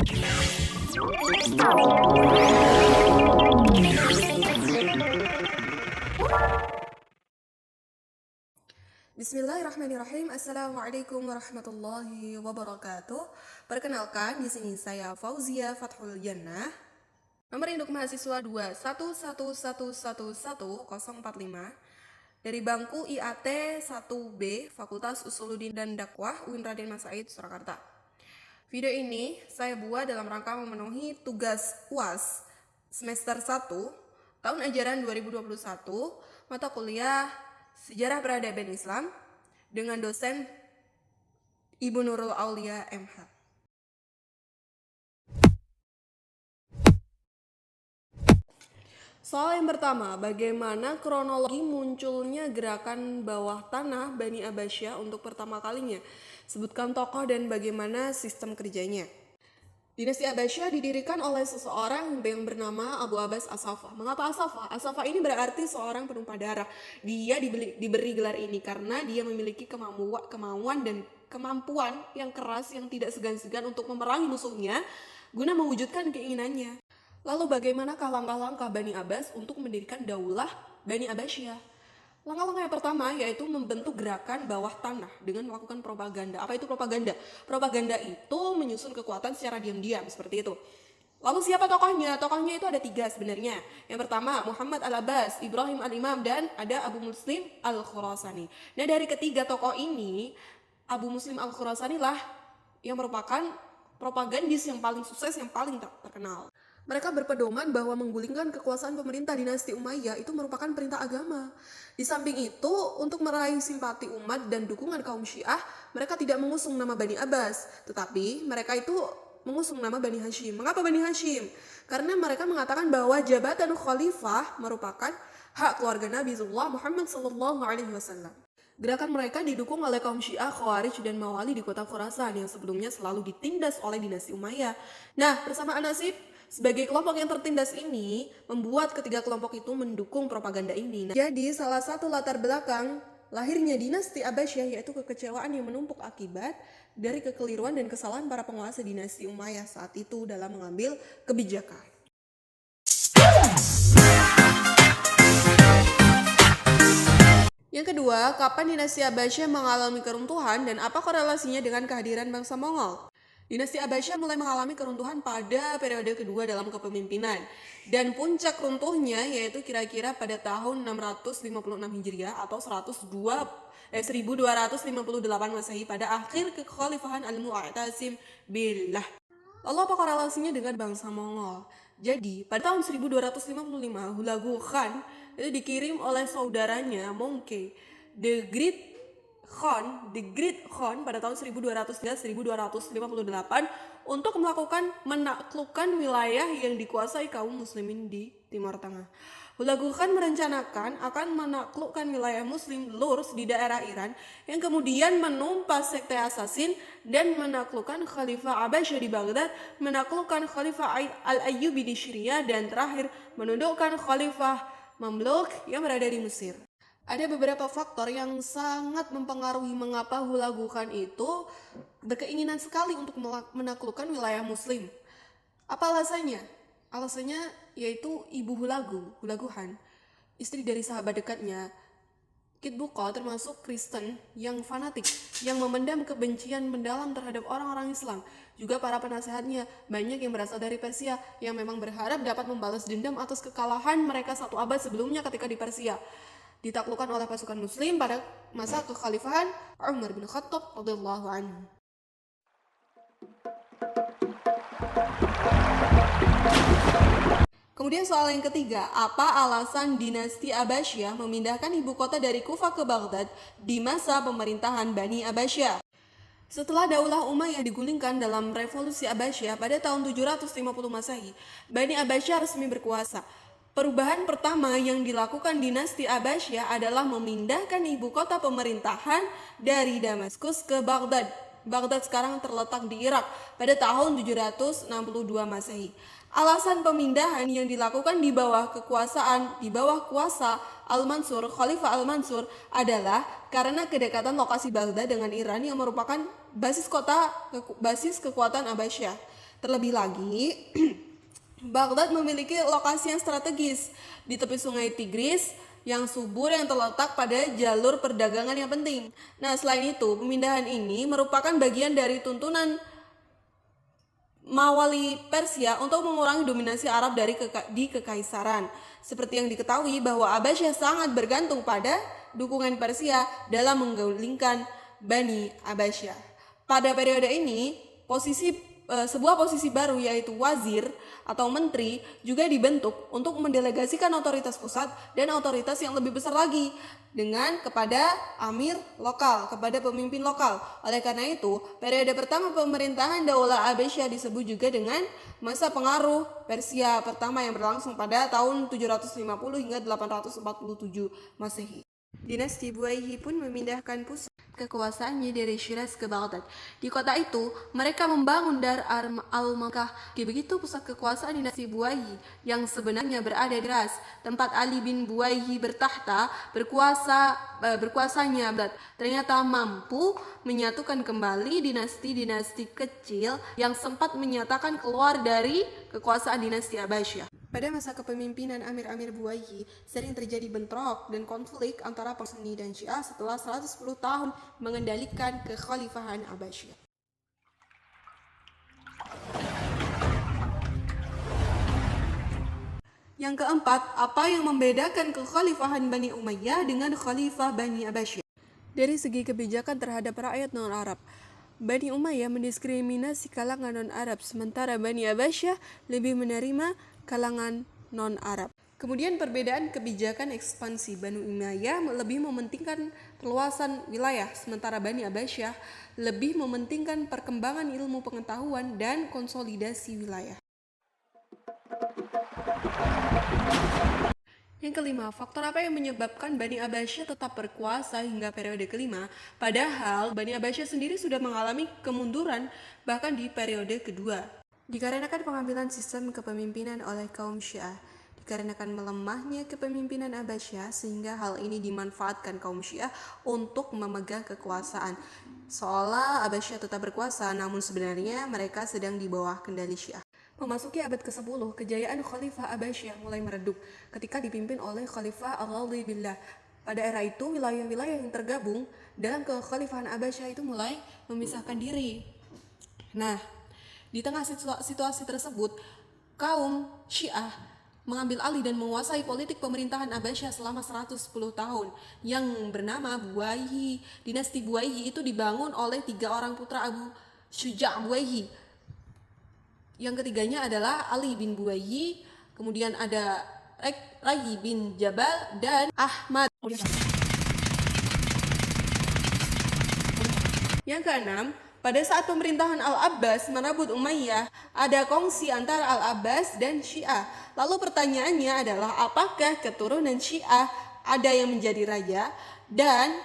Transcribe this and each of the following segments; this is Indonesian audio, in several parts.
Bismillahirrahmanirrahim. Assalamualaikum warahmatullahi wabarakatuh. Perkenalkan, di sini saya Fauzia Fathul Jannah. Nomor induk mahasiswa 211111045 dari bangku IAT 1B Fakultas Usuluddin dan Dakwah UIN Raden Mas Said Surakarta. Video ini saya buat dalam rangka memenuhi tugas UAS semester 1 tahun ajaran 2021 mata kuliah Sejarah Peradaban Islam dengan dosen Ibu Nurul Aulia MH. Soal yang pertama, bagaimana kronologi munculnya gerakan bawah tanah Bani Abbasiyah untuk pertama kalinya? Sebutkan tokoh dan bagaimana sistem kerjanya. Dinasti Abbasiyah didirikan oleh seseorang yang bernama Abu Abbas As-Saffah. Mengapa As-Saffah? As-Saffah ini berarti seorang penumpah darah. Dia diberi gelar ini karena dia memiliki kemauan dan kemampuan yang keras yang tidak segan-segan untuk memerangi musuhnya guna mewujudkan keinginannya. Lalu bagaimanakah langkah-langkah Bani Abbas untuk mendirikan daulah Bani Abbasiyah? Langkah-langkah yang pertama yaitu membentuk gerakan bawah tanah dengan melakukan propaganda. Apa itu propaganda? Propaganda itu menyusun kekuatan secara diam-diam seperti itu. Lalu siapa tokohnya? Tokohnya itu ada 3 sebenarnya. Yang pertama Muhammad Al-Abbas, Ibrahim Al-Imam, dan ada Abu Muslim Al-Khurasani. Nah, dari ketiga tokoh ini, Abu Muslim Al-Khurasani lah yang merupakan propagandis yang paling sukses, yang paling terkenal. Mereka berpedoman bahwa menggulingkan kekuasaan pemerintah dinasti Umayyah itu merupakan perintah agama. Di samping itu, untuk meraih simpati umat dan dukungan kaum Syiah, mereka tidak mengusung nama Bani Abbas, tetapi mereka itu mengusung nama Bani Hashim. Mengapa Bani Hashim? Karena mereka mengatakan bahwa jabatan khalifah merupakan hak keluarga Nabi Muhammad SAW. Gerakan mereka didukung oleh kaum Syiah, Khawarij, dan Mawali di kota Khurasan yang sebelumnya selalu ditindas oleh dinasti Umayyah. Nah, bersamaan nasib sebagai kelompok yang tertindas ini membuat ketiga kelompok itu mendukung propaganda ini. Jadi salah satu latar belakang lahirnya dinasti Abbasiyah yaitu kekecewaan yang menumpuk akibat dari kekeliruan dan kesalahan para penguasa dinasti Umayyah saat itu dalam mengambil kebijakan. Yang kedua, kapan dinasti Abbasiyah mengalami keruntuhan dan apa korelasinya dengan kehadiran bangsa Mongol? Dinasti Abbasiyah mulai mengalami keruntuhan pada periode kedua dalam kepemimpinan. Dan puncak runtuhnya yaitu kira-kira pada tahun 656 Hijriah atau 1258 Masehi pada akhir kekhalifahan Al-Mu'tasim billah. Lalu apa korelasinya dengan bangsa Mongol? Jadi, pada tahun 1255 Hulagu Khan itu dikirim oleh saudaranya Mongke the Great Khan pada tahun 1258 untuk menaklukkan wilayah yang dikuasai kaum muslimin di Timur Tengah. Hulagu Khan merencanakan akan menaklukkan wilayah muslim Lurs di daerah Iran yang kemudian menumpas sekte Asasin dan menaklukkan Khalifah Abbasiyah di Baghdad, menaklukkan Khalifah Al-Ayyubi di Syria, dan terakhir menundukkan Khalifah Mamluk yang berada di Mesir. Ada beberapa faktor yang sangat mempengaruhi mengapa Hulagu Khan itu berkeinginan sekali untuk menaklukkan wilayah muslim. Apa alasannya? Alasannya yaitu ibu Hulagu Khan, istri dari sahabat dekatnya Kitbuqa, termasuk Kristen yang fanatik, yang memendam kebencian mendalam terhadap orang-orang Islam. Juga para penasehatnya banyak yang berasal dari Persia yang memang berharap dapat membalas dendam atas kekalahan mereka 1 abad sebelumnya ketika di Persia ditaklukkan oleh pasukan muslim pada masa kekhalifahan Umar bin Khattab radhiyallahu anhu. Kemudian soal yang ketiga, apa alasan dinasti Abbasiyah memindahkan ibu kota dari Kufah ke Baghdad di masa pemerintahan Bani Abbasiyah? Setelah Daulah Umayyah digulingkan dalam revolusi Abbasiyah pada tahun 750 Masehi, Bani Abbasiyah resmi berkuasa. Perubahan pertama yang dilakukan dinasti Abbasiyah adalah memindahkan ibu kota pemerintahan dari Damaskus ke Baghdad. Baghdad sekarang terletak di Irak pada tahun 762 Masehi. Alasan pemindahan yang dilakukan di bawah kuasa Al-Mansur, Khalifah Al-Mansur adalah karena kedekatan lokasi Baghdad dengan Iran yang merupakan basis kekuatan Abbasiyah. Terlebih lagi, Baghdad memiliki lokasi yang strategis di tepi sungai Tigris yang subur yang terletak pada jalur perdagangan yang penting. Nah, selain itu, pemindahan ini merupakan bagian dari tuntunan Mawali Persia untuk mengurangi dominasi Arab di kekaisaran. Seperti yang diketahui bahwa Abbasiyah sangat bergantung pada dukungan Persia dalam menggulingkan Bani Abbasiyah. Pada periode ini, sebuah posisi baru yaitu wazir atau menteri juga dibentuk untuk mendelegasikan otoritas pusat dan otoritas yang lebih besar lagi kepada amir lokal, kepada pemimpin lokal. Oleh karena itu, periode pertama pemerintahan Daulah Abbasiyah disebut juga dengan masa pengaruh Persia pertama yang berlangsung pada tahun 750 hingga 847 Masehi. Dinasti Buayhi pun memindahkan pusat kekuasaannya dari Shiraz ke Baghdad. Di kota itu, mereka membangun Dar al-Makkah. Begitu pusat kekuasaan dinasti Buayhi yang sebenarnya berada di Shiraz, tempat Ali bin Buayhi bertahta, berkuasanya Baghdad ternyata mampu menyatukan kembali dinasti-dinasti kecil yang sempat menyatakan keluar dari kekuasaan dinasti Abbasiyah. Pada masa kepemimpinan Amir-Amir Buayhi, sering terjadi bentrok dan konflik antara Sunni dan Syiah setelah 110 tahun mengendalikan kekhalifahan Abbasiyah. Yang keempat, apa yang membedakan kekhalifahan Bani Umayyah dengan khalifah Bani Abbasiyah? Dari segi kebijakan terhadap rakyat non-Arab, Bani Umayyah mendiskriminasi kalangan non-Arab, sementara Bani Abbasiyah lebih menerima kalangan non-Arab. Kemudian perbedaan kebijakan ekspansi, Bani Umayyah lebih mementingkan perluasan wilayah, sementara Bani Abbasiyah lebih mementingkan perkembangan ilmu pengetahuan dan konsolidasi wilayah. Yang kelima, faktor apa yang menyebabkan Bani Abbasiyah tetap berkuasa hingga periode kelima, padahal Bani Abbasiyah sendiri sudah mengalami kemunduran bahkan di periode kedua. Dikarenakan pengambilan sistem kepemimpinan oleh kaum Syiah, dikarenakan melemahnya kepemimpinan Abbasiyah, sehingga hal ini dimanfaatkan kaum Syiah untuk memegang kekuasaan. Seolah Abbasiyah tetap berkuasa, namun sebenarnya mereka sedang di bawah kendali Syiah. Memasuki abad ke-10, kejayaan Khalifah Abbasiyah mulai meredup ketika dipimpin oleh Khalifah Ar-Radhi Billah. Pada era itu, wilayah-wilayah yang tergabung dalam kekhalifahan Abbasiyah itu mulai memisahkan diri. Nah, di tengah situasi tersebut, kaum Syiah mengambil alih dan menguasai politik pemerintahan Abbasiyah selama 110 tahun yang bernama Buayhi. Dinasti Buayhi itu dibangun oleh 3 orang putra Abu Syuja' Buayhi. Yang ketiganya adalah Ali bin Buayhi, kemudian ada Rayy bin Jabal dan Ahmad. Yang keenam, pada saat pemerintahan Al-Abbas menabut Umayyah, ada kongsi antara Al-Abbas dan Syiah. Lalu pertanyaannya adalah apakah keturunan Syiah ada yang menjadi raja, dan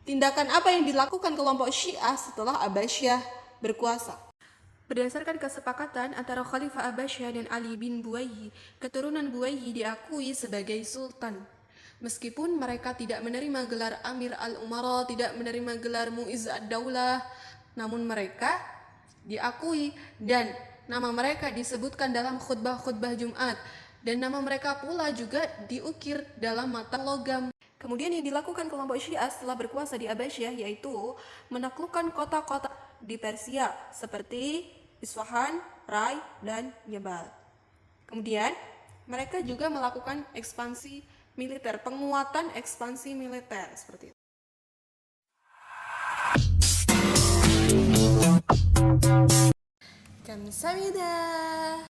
tindakan apa yang dilakukan kelompok Syiah setelah Abbasiyah berkuasa? Berdasarkan kesepakatan antara Khalifah Abbasiyah dan Ali bin Buayhi, keturunan Buayhi diakui sebagai sultan. Meskipun mereka tidak menerima gelar Amir al-Umara, tidak menerima gelar Mu'izz ad-Daulah, namun mereka diakui dan nama mereka disebutkan dalam khutbah-khutbah Jumat, dan nama mereka pula juga diukir dalam mata logam. Kemudian yang dilakukan kelompok Syiah setelah berkuasa di Abbasiyah yaitu menaklukkan kota-kota di Persia seperti Isfahan, Rai, dan Jabal. Kemudian mereka juga melakukan ekspansi militer, penguatan ekspansi militer seperti itu. Kamsahamnida.